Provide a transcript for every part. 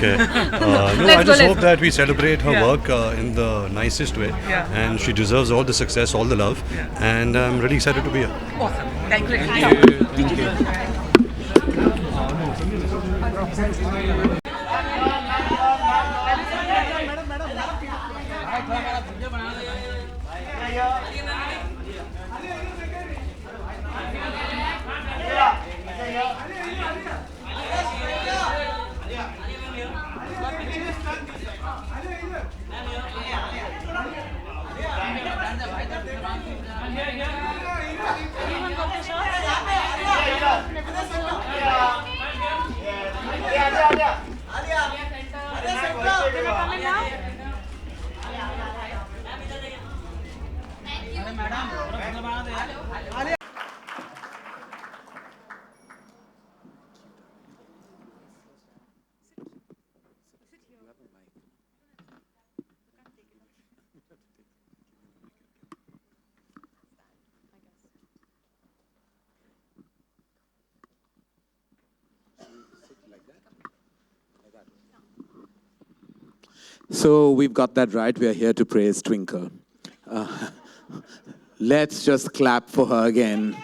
Okay. No, I just hope that we celebrate her work in the nicest way. Yeah. And she deserves all the success, all the love. Yeah. And I'm really excited to be here. Awesome. Thank you. Thank you. So we've got that right. We are here to praise Twinkle. Let's just clap for her again.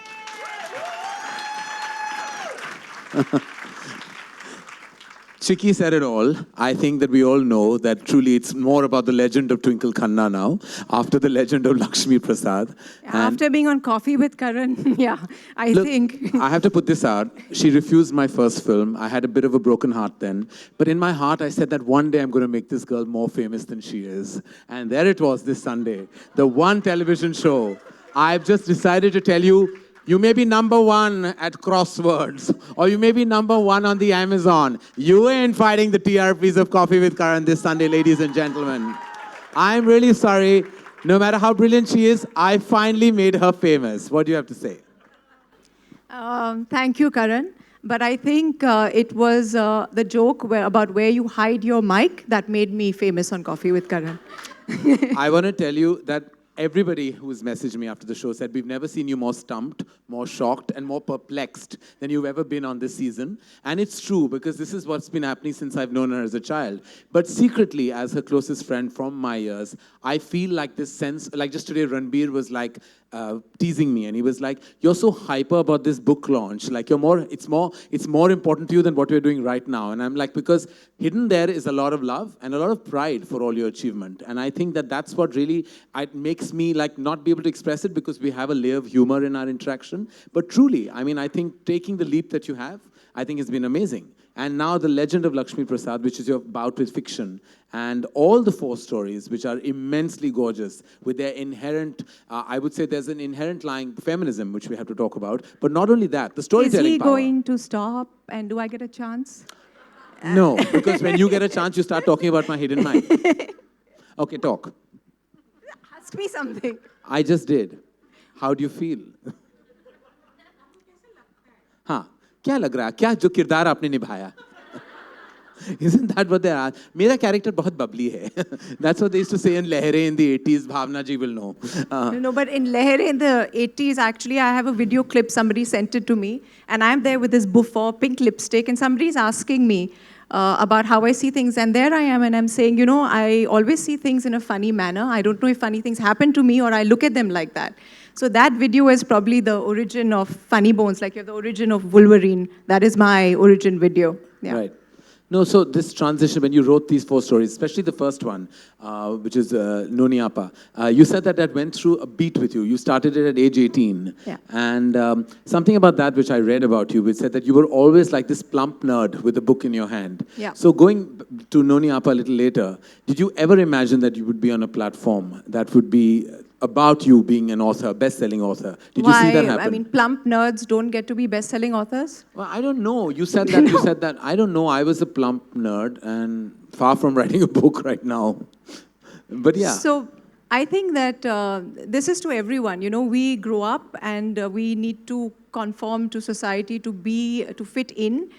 Chicky said it all. I think that we all know that truly it's more about the legend of Twinkle Khanna now, after the legend of Lakshmi Prasad. After being on Coffee with Karan, yeah, I think. I have to put this out. She refused my first film. I had a bit of a broken heart then. But in my heart, I said that one day I'm going to make this girl more famous than she is. And there it was this Sunday, the one television show. I've just decided to tell you, you may be number one at Crosswords, or you may be number one on the Amazon. You ain't fighting the TRPs of Coffee with Karan this Sunday, ladies and gentlemen. I'm really sorry. No matter how brilliant she is, I finally made her famous. What do you have to say? Thank you, Karan. But I think it was the joke about where you hide your mic that made me famous on Coffee with Karan. I want to tell you that everybody who's messaged me after the show said, we've never seen you more stumped, more shocked, and more perplexed than you've ever been on this season. And it's true, because this is what's been happening since I've known her as a child. But secretly, as her closest friend from my years, I feel like this sense, like just today, Ranbir was like, teasing me, and he was like, you're so hyper about this book launch, like it's more important to you than what you're doing right now. And I'm like, because hidden there is a lot of love and a lot of pride for all your achievement. And I think that that's what really makes me like not be able to express it, because we have a layer of humor in our interaction. But truly, I mean, I think taking the leap that you have, I think has been amazing. And now the legend of Lakshmi Prasad, which is your bout with fiction, and all the 4 stories, which are immensely gorgeous, with their inherent, I would say there's an inherent lying feminism, which we have to talk about. But not only that, the storytelling power. Is he power. going to stop, and do I get a chance? No, because when you get a chance, you start talking about my hidden mic. Okay, talk. Ask me something. I just did. How do you feel? हाँ, क्या लग रहा है? क्या जो किरदार आपने निभाया? Isn't that what they are? मेरा character बहुत bubbly है. That's what they used to say in Lehre in the 80s. Bhavna ji will know. No, but in Lehre in the 80s, actually, I have a video clip. Somebody sent it to me. And I'm there with this buffer, pink lipstick. And somebody's asking me about how I see things. And there I am. And I'm saying, you know, I always see things in a funny manner. I don't know if funny things happen to me or I look at them like that. So that video is probably the origin of Funny Bones, like you're the origin of Wolverine. That is my origin video. Yeah. Right. No, so this transition, when you wrote these 4 stories, especially the first one, which is Noni Appa, you said that went through a beat with you. You started it at age 18. Yeah. And something about that which I read about you, which said that you were always like this plump nerd with a book in your hand. Yeah. So going to Noni Appa a little later, did you ever imagine that you would be on a platform that would be about you being an author, best-selling author? Did you see that happen? I mean, plump nerds don't get to be best-selling authors? Well, I don't know. You said that. No. You said that. I don't know. I was a plump nerd and far from writing a book right now. But yeah. So I think that this is to everyone. You know, we grow up and we need to conform to society to fit in.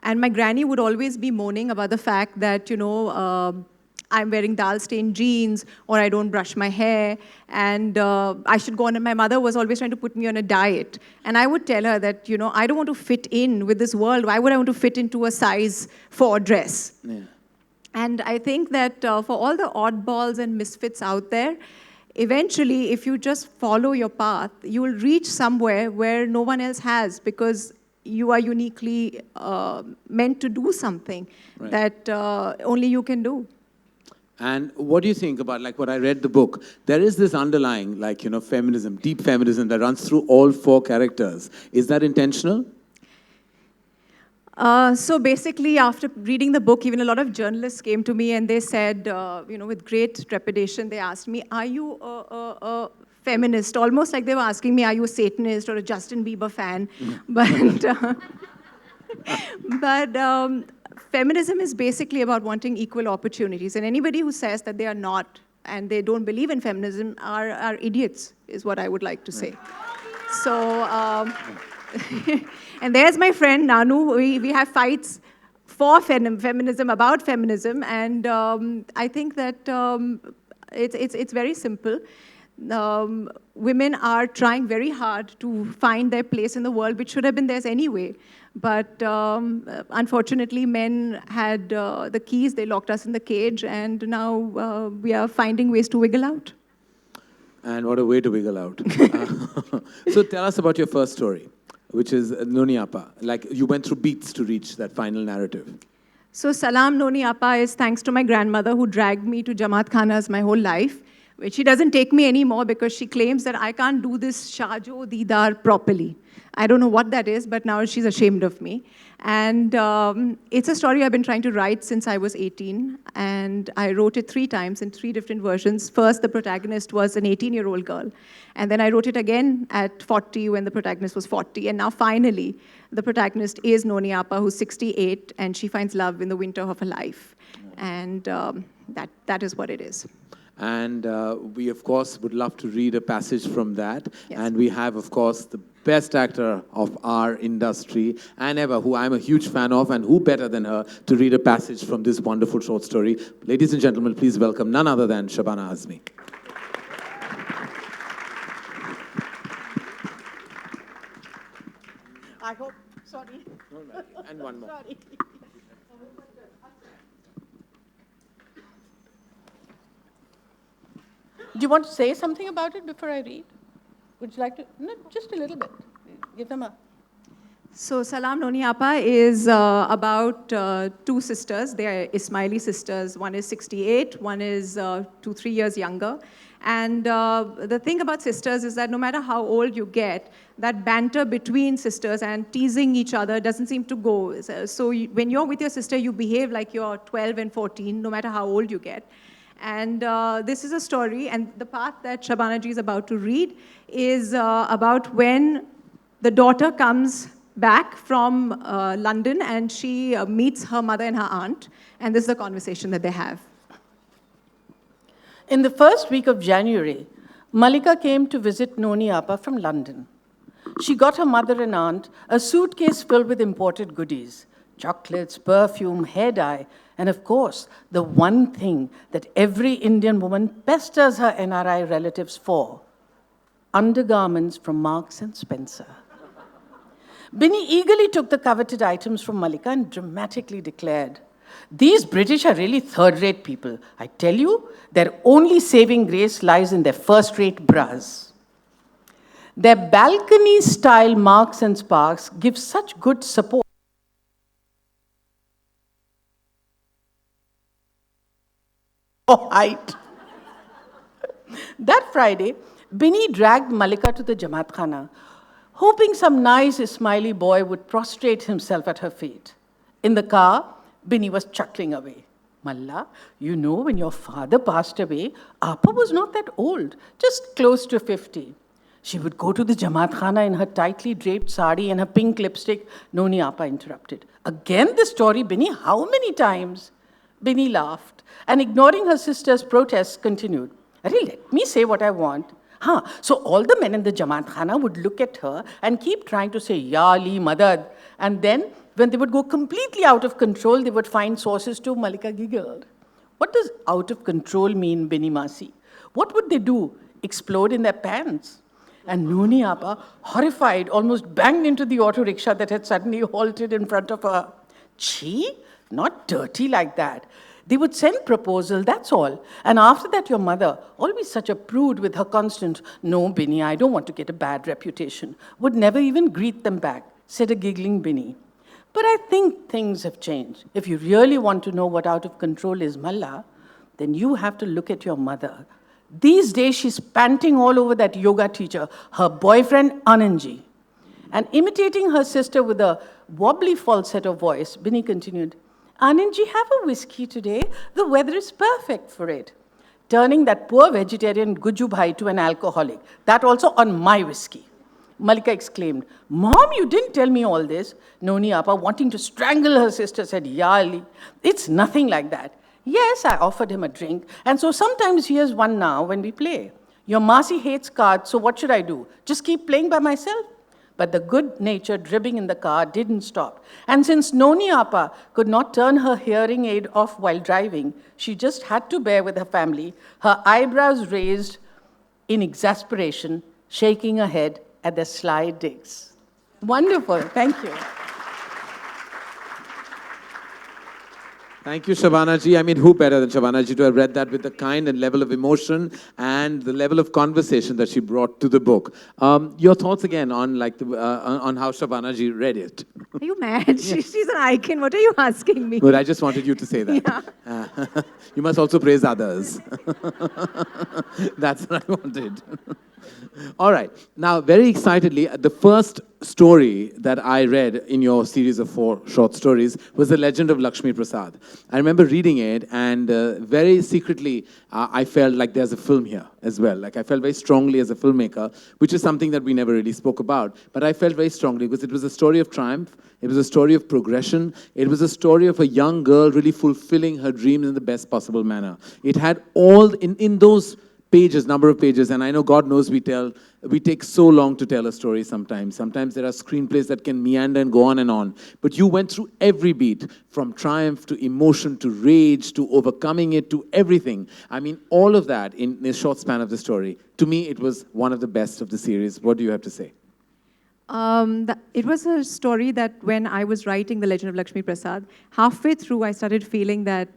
And my granny would always be moaning about the fact that, you know, I'm wearing dal-stained jeans, or I don't brush my hair, and I should go on. And my mother was always trying to put me on a diet. And I would tell her that, you know, I don't want to fit in with this world. Why would I want to fit into a size 4 dress? Yeah. And I think that for all the oddballs and misfits out there, eventually, if you just follow your path, you will reach somewhere where no one else has, because you are uniquely meant to do something that only you can do. And what do you think about, like, what I read the book? There is this underlying, like, you know, feminism, deep feminism that runs through all 4 characters. Is that intentional? So basically, after reading the book, even a lot of journalists came to me and they said, you know, with great trepidation, they asked me, are you a feminist? Almost like they were asking me, are you a Satanist or a Justin Bieber fan? But feminism is basically about wanting equal opportunities. And anybody who says that they are not and they don't believe in feminism are idiots, is what I would like to say. So, and there's my friend Nanu. We have fights for feminism, about feminism, and I think that it's very simple. Women are trying very hard to find their place in the world, which should have been theirs anyway. But unfortunately, men had the keys, they locked us in the cage, and now we are finding ways to wiggle out. And what a way to wiggle out. So tell us about your first story, which is Noni Appa. Like, you went through beats to reach that final narrative. So Salam Noni Appa is thanks to my grandmother, who dragged me to Jamaat Khanas my whole life, which she doesn't take me anymore because she claims that I can't do this Shajo Didar properly. I don't know what that is, but now she's ashamed of me. And it's a story I've been trying to write since I was 18, and I wrote it 3 times in 3 different versions. First, the protagonist was an 18-year-old girl, and then I wrote it again at 40 when the protagonist was 40, and now finally, the protagonist is Noni Appa, who's 68, and she finds love in the winter of her life. And that is what it is. And we, of course, would love to read a passage from that. Yes. And we have, of course, the best actor of our industry, and ever, who I'm a huge fan of, and who better than her to read a passage from this wonderful short story. Ladies and gentlemen, please welcome none other than Shabana Azmi. I hope, sorry. And one more. Sorry. Do you want to say something about it before I read? Would you like to? No, just a little bit. Give them a... So Salam Noni Appa is about 2 sisters. They are Ismaili sisters. One is 68, one is 2-3 years younger. And the thing about sisters is that no matter how old you get, that banter between sisters and teasing each other doesn't seem to go. So when you're with your sister, you behave like you're 12 and 14, no matter how old you get. And this is a story, and the part that Shabana ji is about to read is about when the daughter comes back from London and she meets her mother and her aunt, and this is the conversation that they have. In the first week of January, Malika came to visit Noni Appa from London. She got her mother and aunt a suitcase filled with imported goodies: chocolates, perfume, hair dye, and of course, the one thing that every Indian woman pesters her NRI relatives for: undergarments from Marks and Spencer. Binny eagerly took the coveted items from Malika and dramatically declared, "These British are really third-rate people. I tell you, their only saving grace lies in their first-rate bras. Their balcony-style Marks and Sparks give such good support for height." That Friday, Binny dragged Malika to the Jamaat Khana, hoping some nice Ismaili boy would prostrate himself at her feet. In the car, Binny was chuckling away. "Malla, you know, when your father passed away, Appa was not that old, just close to 50. She would go to the Jamaat Khana in her tightly draped sari and her pink lipstick." Noni Appa interrupted. "Again this story, Binny, how many times?" Binny laughed and, ignoring her sister's protests, continued, "Arey, let me say what I want. So all the men in the Jamaat Khana would look at her and keep trying to say, 'Ya Ali, Madad.' And then, when they would go completely out of control, they would find sources to." Malika giggled. "What does out of control mean, Binny Masi? What would they do? Explode in their pants?" And Noni Appa, horrified, almost banged into the auto rickshaw that had suddenly halted in front of her. "Chee, not dirty like that. They would send proposal, that's all. And after that, your mother, always such a prude with her constant, 'No, Binny, I don't want to get a bad reputation,' would never even greet them back," said a giggling Binny. "But I think things have changed. If you really want to know what out of control is, Malla, then you have to look at your mother. These days, she's panting all over that yoga teacher, her boyfriend, Anandji." And imitating her sister with a wobbly falsetto voice, Binny continued, "Anandji, have a whiskey today. The weather is perfect for it." Turning that poor vegetarian Guju Bhai to an alcoholic, that also on my whiskey. Malika exclaimed, "Mom, you didn't tell me all this." Noni Appa, wanting to strangle her sister, said, "Ya Ali, it's nothing like that. Yes, I offered him a drink, and so sometimes he has one now when we play. Your Marcy hates cards, so what should I do? Just keep playing by myself? But the good-natured ribbing in the car didn't stop. And since Noni Appa could not turn her hearing aid off while driving, she just had to bear with her family, her eyebrows raised in exasperation, shaking her head at their sly digs. Wonderful, thank you. Thank you, Shabana ji. I mean, who better than Shabana ji to have read that with the kind and level of emotion and the level of conversation that she brought to the book. Your thoughts again on on how Shabana ji read it. Are you mad? She's an icon. What are you asking me? But I just wanted you to say that. Yeah. You must also praise others. That's what I wanted. All right. Now, very excitedly, the first story that I read in your series of 4 short stories was The Legend of Lakshmi Prasad. I remember reading it, and very secretly, I felt like there's a film here as well. Like, I felt very strongly as a filmmaker, which is something that we never really spoke about. But I felt very strongly because it was a story of triumph. It was a story of progression. It was a story of a young girl really fulfilling her dreams in the best possible manner. It had all, in those pages, number of pages, and I know God knows we take so long to tell a story sometimes. Sometimes there are screenplays that can meander and go on. But you went through every beat, from triumph to emotion to rage to overcoming it to everything. I mean, all of that in a short span of the story. To me, it was one of the best of the series. What do you have to say? It was a story that when I was writing The Legend of Lakshmi Prasad, halfway through I started feeling that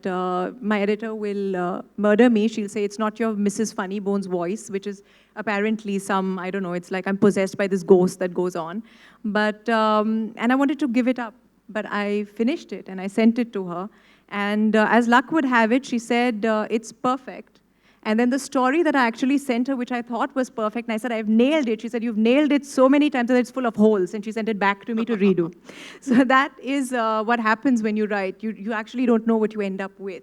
my editor will murder me. She'll say, it's not your Mrs. Funnybones voice, which is apparently some, I don't know, it's like I'm possessed by this ghost that goes on. But, and I wanted to give it up, but I finished it and I sent it to her. And as luck would have it, she said, it's perfect. And then the story that I actually sent her, which I thought was perfect, and I said, I've nailed it. She said, you've nailed it so many times that it's full of holes. And she sent it back to me to redo. So that is what happens when you write. You actually don't know what you end up with.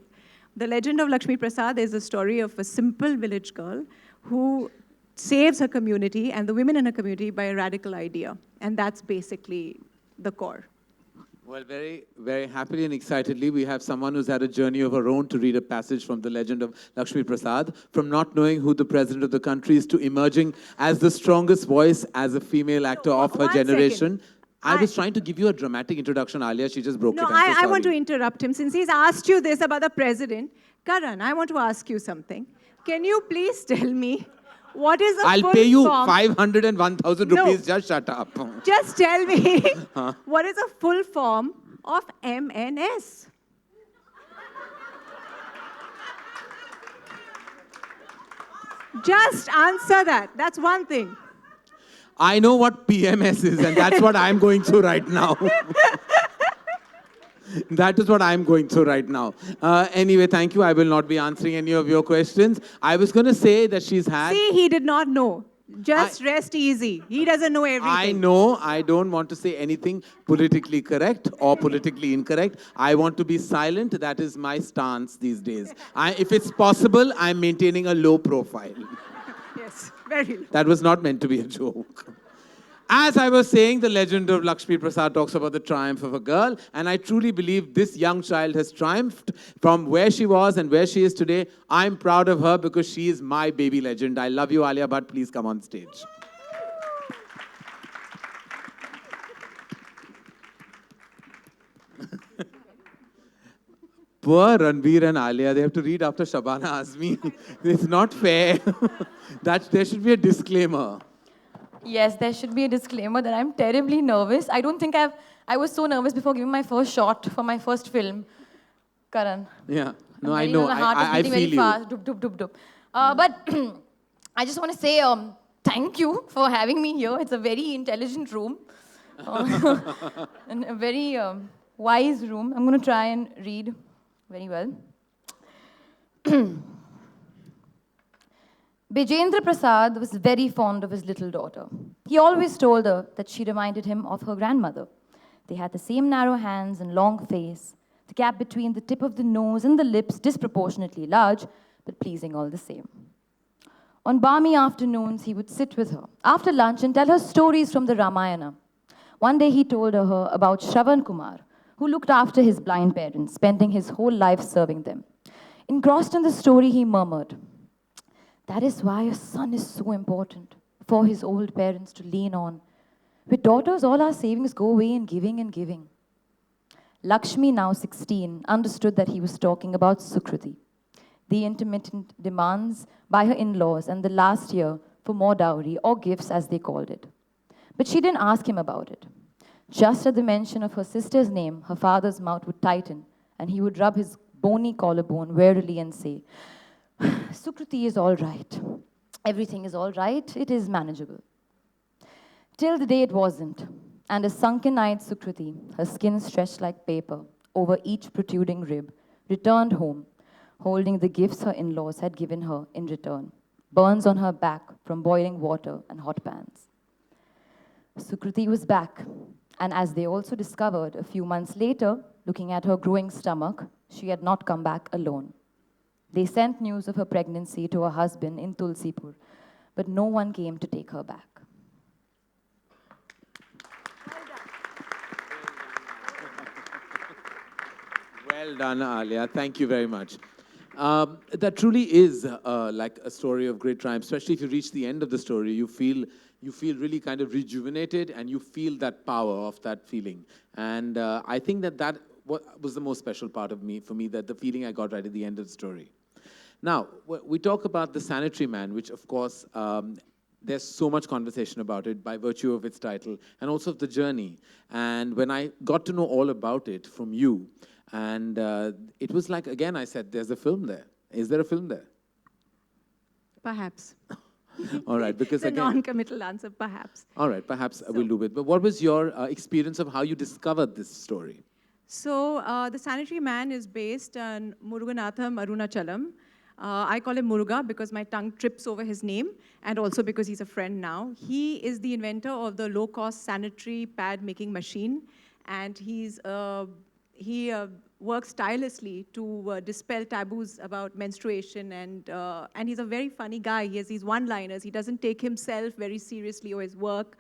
The Legend of Lakshmi Prasad is a story of a simple village girl who saves her community and the women in her community by a radical idea. And that's basically the core. Well, very, very happily and excitedly, we have someone who's had a journey of her own to read a passage from The Legend of Lakshmi Prasad, from not knowing who the president of the country is to emerging as the strongest voice as a female actor of her generation. I was trying to give you a dramatic introduction, Alia. She just broke it. I want to interrupt him. Since he's asked you this about the president, Karan, I want to ask you something. Can you please tell me what is a full form? I'll pay you 500 and 1,000 rupees. Just shut up. Just tell me, what is a full form of MNS? Just answer that. That's one thing. I know what PMS is, and that's what I'm going through right now. That is what I'm going through right now. Anyway, thank you. I will not be answering any of your questions. I was going to say that she's had... See, he did not know. Just rest easy. He doesn't know everything. I know. I don't want to say anything politically correct or politically incorrect. I want to be silent. That is my stance these days. If it's possible, I'm maintaining a low profile. Yes, very low. That was not meant to be a joke. As I was saying, The Legend of Lakshmi Prasad talks about the triumph of a girl, and I truly believe this young child has triumphed from where she was and where she is today. I'm proud of her because she is my baby legend. I love you, Alia Bhatt. Please come on stage. Poor Ranbir and Alia, they have to read after Shabana Azmi. It's not fair. There should be a disclaimer. Yes, there should be a disclaimer that I'm terribly nervous. I don't think I was so nervous before giving my first shot for my first film. Karan. Yeah. No, I I know. The heart is beating feel very you. fast. Dup, dup, dup, dup. But I just want to say thank you for having me here. It's a very intelligent room. And a very wise room. I'm going to try and read very well. Bijendra Prasad was very fond of his little daughter. He always told her that she reminded him of her grandmother. They had the same narrow hands and long face, the gap between the tip of the nose and the lips disproportionately large, but pleasing all the same. On balmy afternoons, he would sit with her after lunch and tell her stories from the Ramayana. One day he told her about Shravan Kumar, who looked after his blind parents, spending his whole life serving them. Engrossed in the story, he murmured, "That is why a son is so important for his old parents to lean on. With daughters, all our savings go away in giving and giving." Lakshmi, now 16, understood that he was talking about Sukruti, the intermittent demands by her in-laws, and the last year for more dowry, or gifts as they called it. But she didn't ask him about it. Just at the mention of her sister's name, her father's mouth would tighten, and he would rub his bony collarbone wearily and say, "Sukruti is all right. Everything is all right. It is manageable." Till the day it wasn't, and a sunken-eyed Sukruti, her skin stretched like paper over each protruding rib, returned home, holding the gifts her in-laws had given her in return, burns on her back from boiling water and hot pans. Sukruti was back, and as they also discovered a few months later, looking at her growing stomach, she had not come back alone. They sent news of her pregnancy to her husband in Tulsipur, but no one came to take her back. Well done, Alia. Thank you very much. That truly is like a story of great triumph. Especially if you reach the end of the story, you feel really kind of rejuvenated, and you feel that power of that feeling. And I think that was the most special part of for me, that the feeling I got right at the end of the story. Now, we talk about The Sanitary Man, which of course, there's so much conversation about it by virtue of its title and also of the journey. And when I got to know all about it from you, and it was like, again, I said, there's a film there. Is there a film there? Perhaps. All right, because It's a again... non-committal answer, perhaps. All right, perhaps we'll do it. But what was your experience of how you discovered this story? So The Sanitary Man is based on Muruganatham Arunachalam. I call him Muruga because my tongue trips over his name, and also because he's a friend now. He is the inventor of the low-cost sanitary pad-making machine, and he works tirelessly to dispel taboos about menstruation, and he's a very funny guy. He has these one-liners. He doesn't take himself very seriously or his work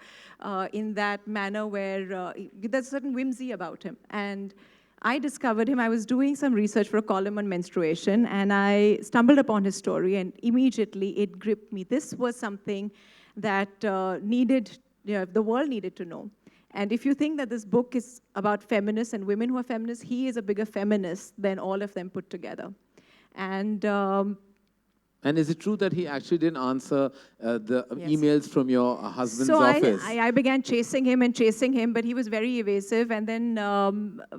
in that manner where there's a certain whimsy about him. And I discovered him. I was doing some research for a column on menstruation, and I stumbled upon his story, and immediately it gripped me. This was something that the world needed to know. And if you think that this book is about feminists and women who are feminists, he is a bigger feminist than all of them put together. And is it true that he actually didn't answer the Yes. emails from your husband's office? So I began chasing him, but he was very evasive. And then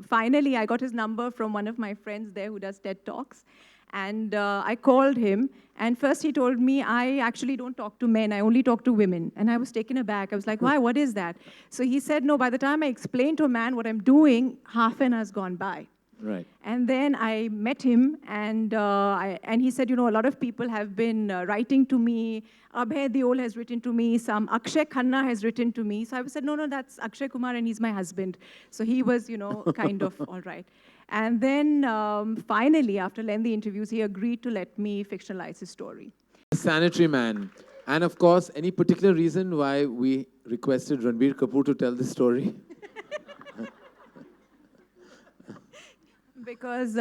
finally, I got his number from one of my friends there who does TED Talks. And I called him, and first he told me, "I actually don't talk to men, I only talk to women." And I was taken aback. I was like, "Why, what is that?" So he said, "No, by the time I explain to a man what I'm doing, half an hour's gone by." Right. And then I met him, and he said, "You know, a lot of people have been writing to me. Abhay Deol has written to me. Some Akshay Khanna has written to me." So I said, no, that's Akshay Kumar, and he's my husband. So he was, kind of all right. And then finally, after lengthy interviews, he agreed to let me fictionalize his story. Sanitary Man. And of course, any particular reason why we requested Ranbir Kapoor to tell this story? Because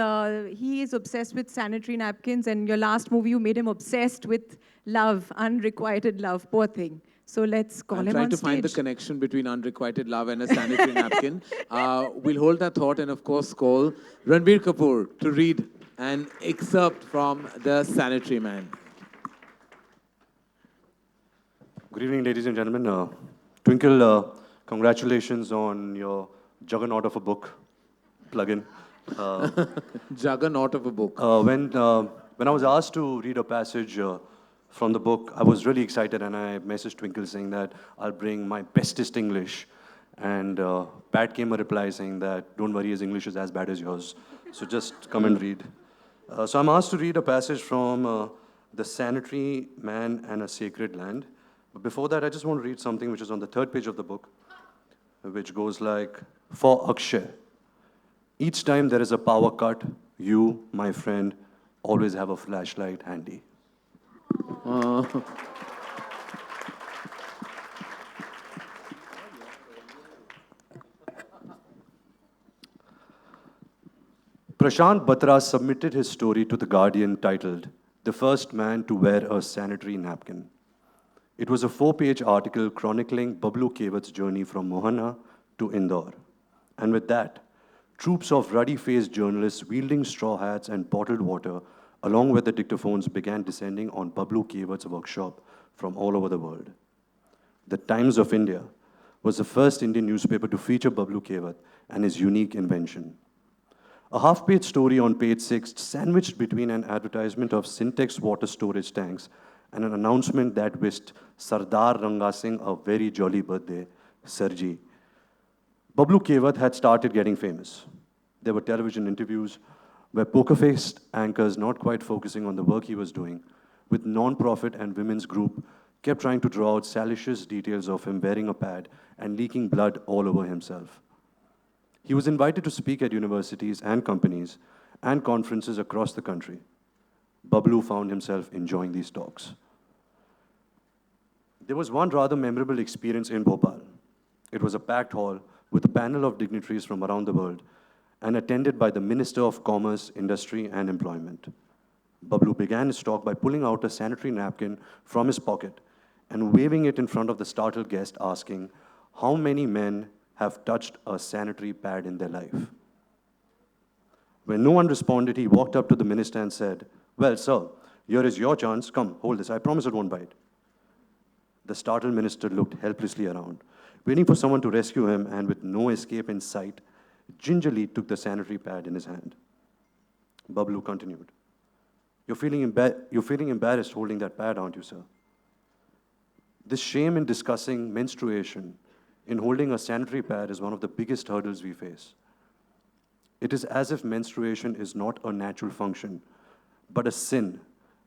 he is obsessed with sanitary napkins, and your last movie, you made him obsessed with love, unrequited love, poor thing. So let's call him on stage. I'm trying to find the connection between unrequited love and a sanitary napkin. We'll hold that thought and, of course, call Ranbir Kapoor to read an excerpt from The Sanitary Man. Good evening, ladies and gentlemen. Twinkle, congratulations on your juggernaut of a book. Plug-in. Juggernaut of a book. When I was asked to read a passage from the book, I was really excited, and I messaged Twinkle saying that I'll bring my bestest English. And Pat came a reply saying that, "Don't worry, his English is as bad as yours. So just come and read." So I'm asked to read a passage from The Sanitary Man and a Sacred Land. But before that, I just want to read something which is on the third page of the book, which goes like, "For Akshay, each time there is a power cut, you, my friend, always have a flashlight handy." Prashant Batra submitted his story to The Guardian titled, "The First Man to Wear a Sanitary Napkin." It was a 4-page article chronicling Bablu Kewat's journey from Mohana to Indore. And with that, troops of ruddy-faced journalists wielding straw hats and bottled water, along with the dictaphones, began descending on Bablu Kewat's workshop from all over the world. The Times of India was the first Indian newspaper to feature Bablu Kewat and his unique invention. A half-page story on page 6, sandwiched between an advertisement of Syntex water storage tanks and an announcement that wished Sardar Ranga Singh a very jolly birthday, Sarji. Bablu Kewat had started getting famous. There were television interviews where poker-faced anchors, not quite focusing on the work he was doing, with non-profit and women's group, kept trying to draw out salacious details of him wearing a pad and leaking blood all over himself. He was invited to speak at universities and companies and conferences across the country. Bablu found himself enjoying these talks. There was one rather memorable experience in Bhopal. It was a packed hall with a panel of dignitaries from around the world and attended by the Minister of Commerce, Industry and Employment. Bablu began his talk by pulling out a sanitary napkin from his pocket and waving it in front of the startled guest, asking, "How many men have touched a sanitary pad in their life?" When no one responded, he walked up to the minister and said, "Well, sir, here is your chance. Come, hold this. I promise it won't bite." The startled minister looked helplessly around, waiting for someone to rescue him, and with no escape in sight, gingerly took the sanitary pad in his hand. Bablu continued, You're feeling embarrassed holding that pad, aren't you, sir?" This shame in discussing menstruation, in holding a sanitary pad, is one of the biggest hurdles we face. It is as if menstruation is not a natural function, but a sin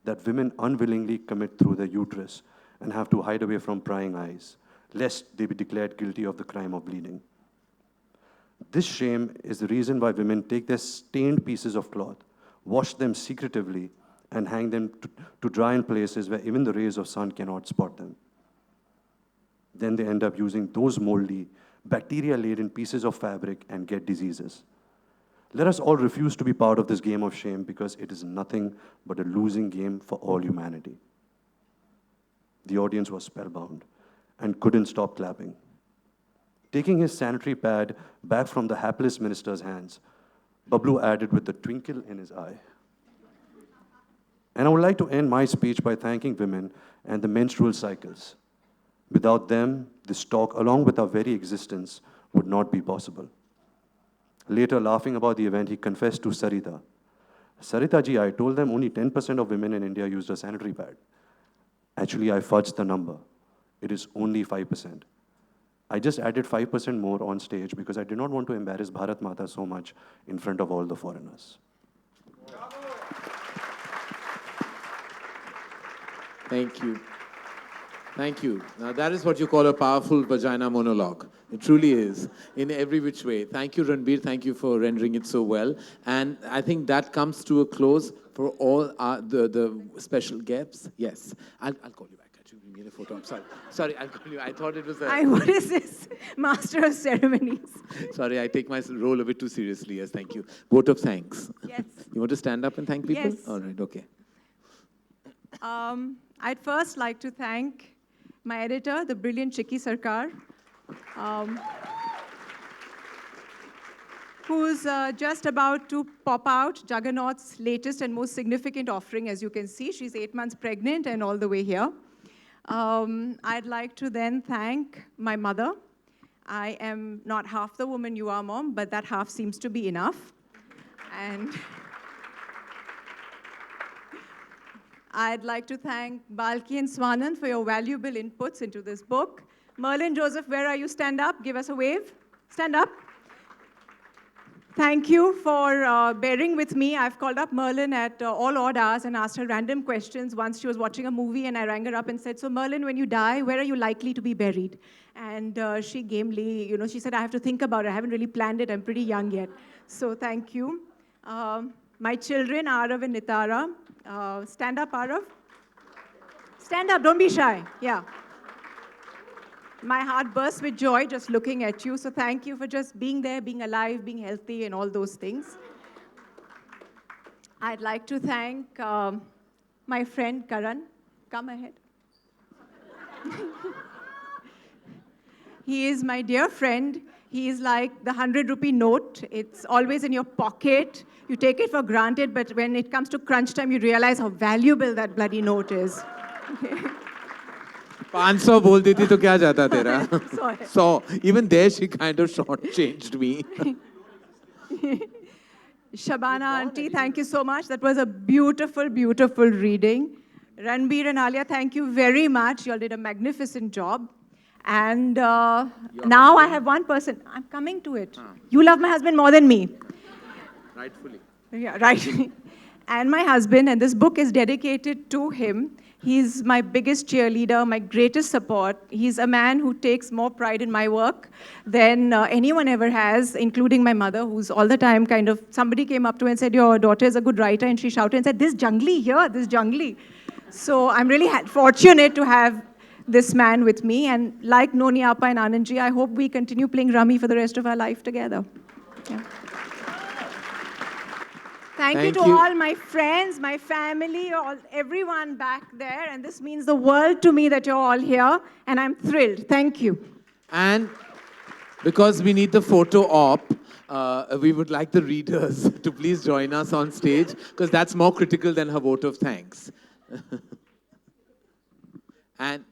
that women unwillingly commit through their uterus and have to hide away from prying eyes, lest they be declared guilty of the crime of bleeding. This shame is the reason why women take their stained pieces of cloth, wash them secretively, and hang them to dry in places where even the rays of sun cannot spot them. Then they end up using those moldy, bacteria-laden pieces of fabric and get diseases. Let us all refuse to be part of this game of shame, because it is nothing but a losing game for all humanity. The audience was spellbound and couldn't stop clapping. Taking his sanitary pad back from the hapless minister's hands, Bablu added with a twinkle in his eye, "And I would like to end my speech by thanking women and the menstrual cycles. Without them, this talk, along with our very existence, would not be possible." Later, laughing about the event, he confessed to Sarita, "Sarita ji, I told them only 10% of women in India used a sanitary pad. Actually, I fudged the number. It is only 5%. I just added 5% more on stage because I did not want to embarrass Bharat Mata so much in front of all the foreigners." Thank you. Thank you. Now that is what you call a powerful vagina monologue. It truly is, in every which way. Thank you, Ranbir. Thank you for rendering it so well. And I think that comes to a close for all the special guests. Yes, I'll call you back. Actually, give me a photo. I'm sorry, I'll call you. I thought it was What is this? Master of ceremonies. Sorry, I take my role a bit too seriously. Yes, thank you. Vote of thanks. Yes. You want to stand up and thank people? Yes. All right, okay. I'd first like to thank my editor, the brilliant Chiki Sarkar, who's just about to pop out Juggernaut's latest and most significant offering, as you can see. She's 8 months pregnant and all the way here. I'd like to then thank my mother. I am not half the woman you are, Mom, but that half seems to be enough. And I'd like to thank Balki and Swanand for your valuable inputs into this book. Merlin, Joseph, where are you? Stand up. Give us a wave. Stand up. Thank you for bearing with me. I've called up Merlin at all odd hours and asked her random questions. Once she was watching a movie and I rang her up and said, "So Merlin, when you die, where are you likely to be buried?" And she gamely, she said, "I have to think about it. I haven't really planned it. I'm pretty young yet." So thank you. My children, Arav and Nitara. Stand up, Arav. Stand up, don't be shy. Yeah. My heart bursts with joy just looking at you. So thank you for just being there, being alive, being healthy, and all those things. I'd like to thank my friend Karan. Come ahead. He is my dear friend. He is like the 100-rupee note. It's always in your pocket. You take it for granted, but when it comes to crunch time, you realize how valuable that bloody note is. 500 बोल देती तो क्या जाता तेरा? Sorry. 100. Even there she kind of shortchanged me. Shabana auntie, thank you so much. That was a beautiful, beautiful reading. Ranbir and Alia, thank you very much. You all did a magnificent job. And now I have one person. I'm coming to it. You love my husband more than me. Rightfully. Yeah, right. And my husband, and this book is dedicated to him. He's my biggest cheerleader, my greatest support. He's a man who takes more pride in my work than anyone ever has, including my mother, who's all the time kind of, somebody came up to her and said, your daughter is a good writer, and she shouted and said, this jungly here, this jungly. So I'm really fortunate to have this man with me, and like Noni Appa and Anandji, I hope we continue playing rummy for the rest of our life together. Yeah. Thank you to all my friends, my family, all, everyone back there. And this means the world to me that you're all here. And I'm thrilled. Thank you. And because we need the photo op, we would like the readers to please join us on stage, because that's more critical than her vote of thanks. And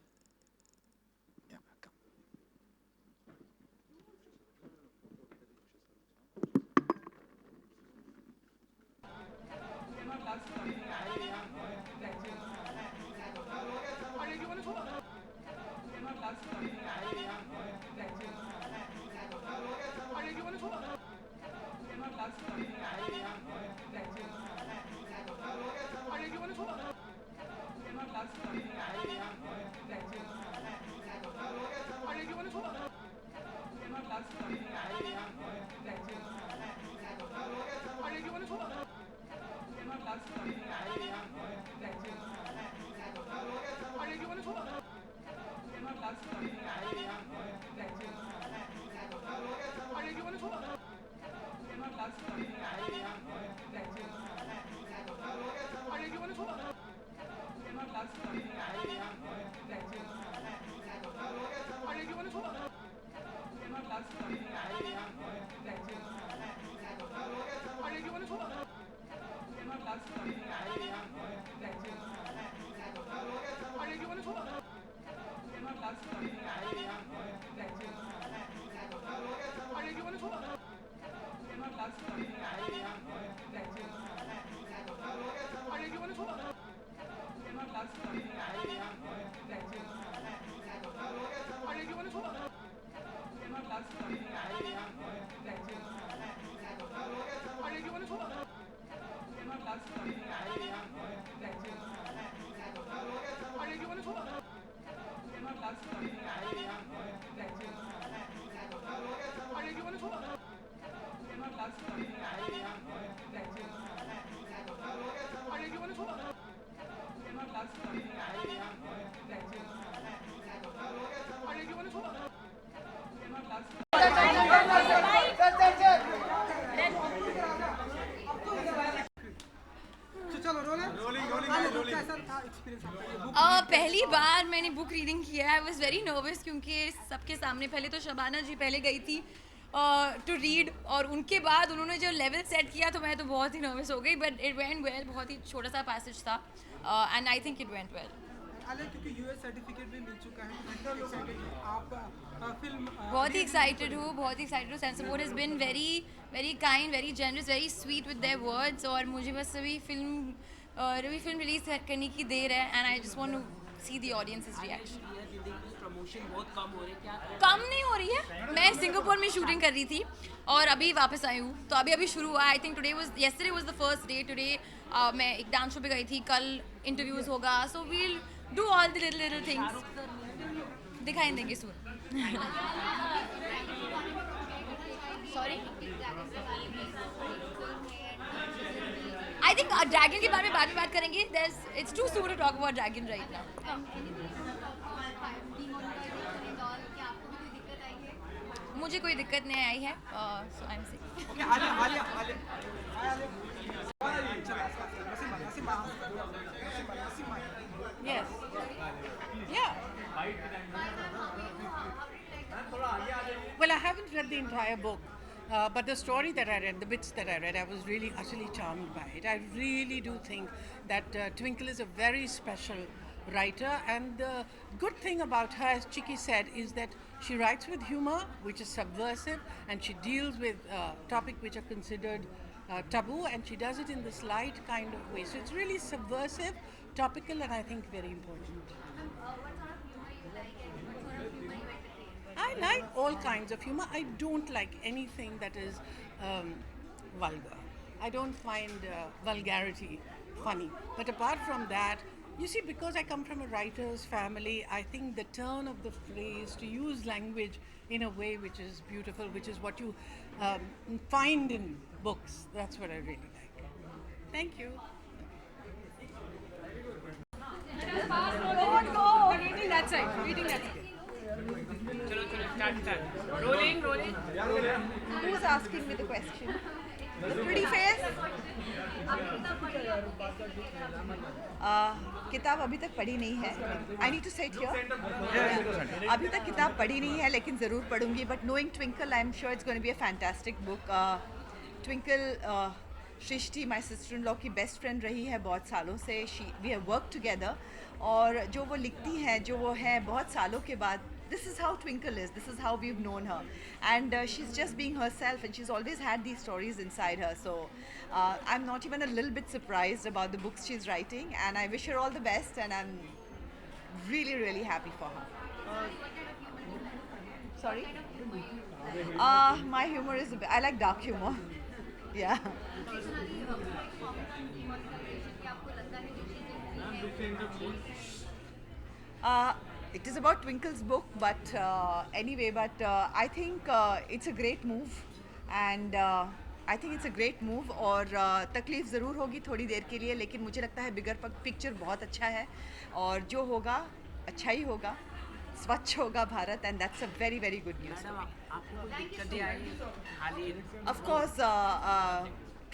पहली बार मैंने book reading किया है। I was very nervous क्योंकि सबके सामने पहले तो शबाना जी पहले गई थी टू रीड, और उनके बाद उन्होंने जो लेवल सेट किया तो मैं तो बहुत ही नर्वस हो गई, बट इट वेंट वेल। बहुत ही छोटा सा पैसेज था and I think it went well. क्योंकि यूएस सर्टिफिकेट भी मिल चुका है, आप फिल्म बहुत ही एक्साइटेड हूँ, बहुत ही एक्साइटेड हूँ। Sensor board has been very very kind, very generous, very sweet with their words, और मुझे बस अभी फिल्म रिलीज करने की देर है and I just want to see the audience's reaction. Promotion बहुत कम हो रही है, क्या कम नहीं हो रही है। मैं सिंगापुर में शूटिंग कर रही थी और अभी वापस आई हूँ, तो अभी शुरू हुआ। I think yesterday was the first day. Today मैं एक डांस शो पे गई थी, कल इंटरव्यूज होगा, so we'll do all the little things. दिखाई देंगे soon. Sorry, I think dragon के बारे में बाद में बात करेंगे। It's too soon to talk about dragon right now. मुझे कोई दिक्कत नहीं आई है, so I am safe. Yes. Yeah. Well, I haven't read the entire book, but the story that I read, the bits that I read, I was really utterly charmed by it. I really do think that Twinkle is a very special writer, and the good thing about her, as Chiki said, is that she writes with humor, which is subversive, and she deals with topics which are considered taboo, and she does it in this light kind of way. So it's really subversive, topical, and I think very important. I like all kinds of humor. I don't like anything that is vulgar. I don't find vulgarity funny. But apart from that, you see, because I come from a writer's family, I think the turn of the phrase to use language in a way which is beautiful, which is what you find in books, that's what I really like. Thank you. Reading that side. Reading that side. चलो चलो start. Rolling. Who's asking me the question? The pretty face? किताब अभी तक पढ़ी नहीं है. I need to sit here. अभी तक किताब पढ़ी नहीं है लेकिन ज़रूर पढ़ूंगी. But knowing Twinkle, I'm sure it's going to be a fantastic book. Twinkle, Shrishti, my sister-in-law की best friend रही है बहुत सालों से. We have worked together. और जो वो लिखती हैं, जो वो है बहुत सालों के बाद, this is how Twinkle is, this is how we've known her, and she's just being herself, and she's always had these stories inside her, so I'm not even a little bit surprised about the books she's writing, and I wish her all the best, and I'm really, really happy for her. Sorry? My humor is, I like dark humor. Yeah. It is about Twinkle's book, but anyway, I think it's a great move, and I think it's a great move. और तकलीफ ज़रूर होगी थोड़ी देर के लिए, लेकिन मुझे लगता है बिगर पिक्चर बहुत अच्छा है, और जो होगा अच्छा ही होगा, स्वच्छ होगा Bharat, and that's a very, very good news. आपको कोई दिक्कतें आई हाल ही में? Of course,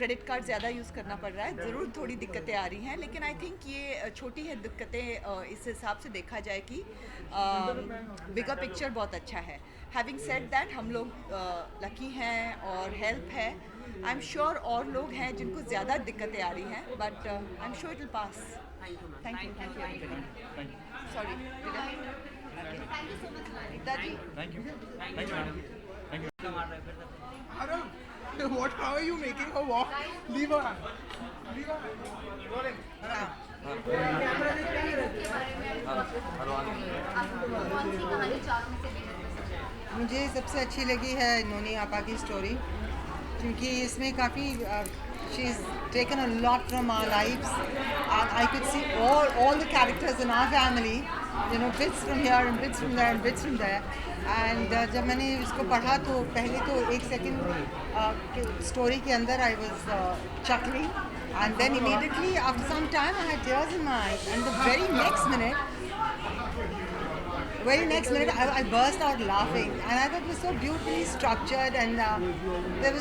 क्रेडिट कार्ड ज़्यादा यूज़ करना पड़ रहा है, ज़रूर थोड़ी दिक्कतें आ रही हैं, लेकिन आई थिंक ये छोटी है दिक्कतें इस हिसाब से देखा जाए कि बिगर पिक्चर बहुत अच्छा है. हैविंग सेड दैट, हम लोग लकी हैं और हेल्प है. आई एम श्योर और लोग हैं जिनको ज़्यादा दिक्कतें आ रही हैं, but I am sure it will pass. Thank you. Sorry. जी. What? How are you making her walk? Leave her. Rolling. मुझे सबसे अच्छी लगी है नोनी आपा की स्टोरी, क्योंकि इसमें काफ़ी she is taken a lot from our lives. I could see all the characters in our family, you know, bits from here and bits from there and bits from there. And जब मैंने इसको पढ़ा तो पहले तो एक second story के अंदर I was chuckling, and then immediately after some time I had tears in my eyes, and the very next minute I burst out laughing, and I thought it was so beautifully structured, and there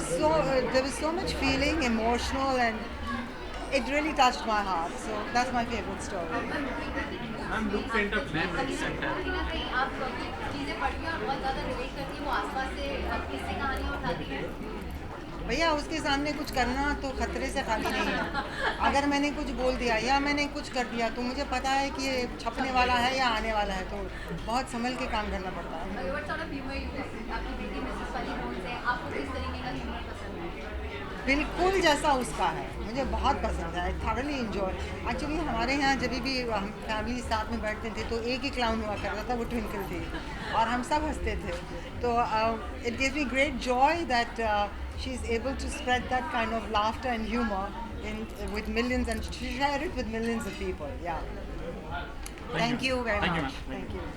was so much feeling, emotional, and it really touched my heart. So that's my favorite story. I'm Luke Painter, man. भैया उसके सामने कुछ करना तो खतरे से खाली नहीं है. अगर मैंने कुछ बोल दिया या मैंने कुछ कर दिया तो मुझे पता है कि ये छपने वाला है या आने वाला है, तो बहुत संभल के काम करना पड़ता है. बिल्कुल जैसा उसका है, मुझे बहुत पसंद है. I thoroughly enjoy. एक्चुअली हमारे यहाँ जब भी हम फैमिली साथ में बैठते थे तो एक ही क्लाउन हुआ करता था, वो ट्विंकल थी, और हम सब हंसते थे. तो it gives me great joy that she is able to spread that kind of laughter and humour with millions, and share it with millions of people. Yeah. Thank you very much. Thank you.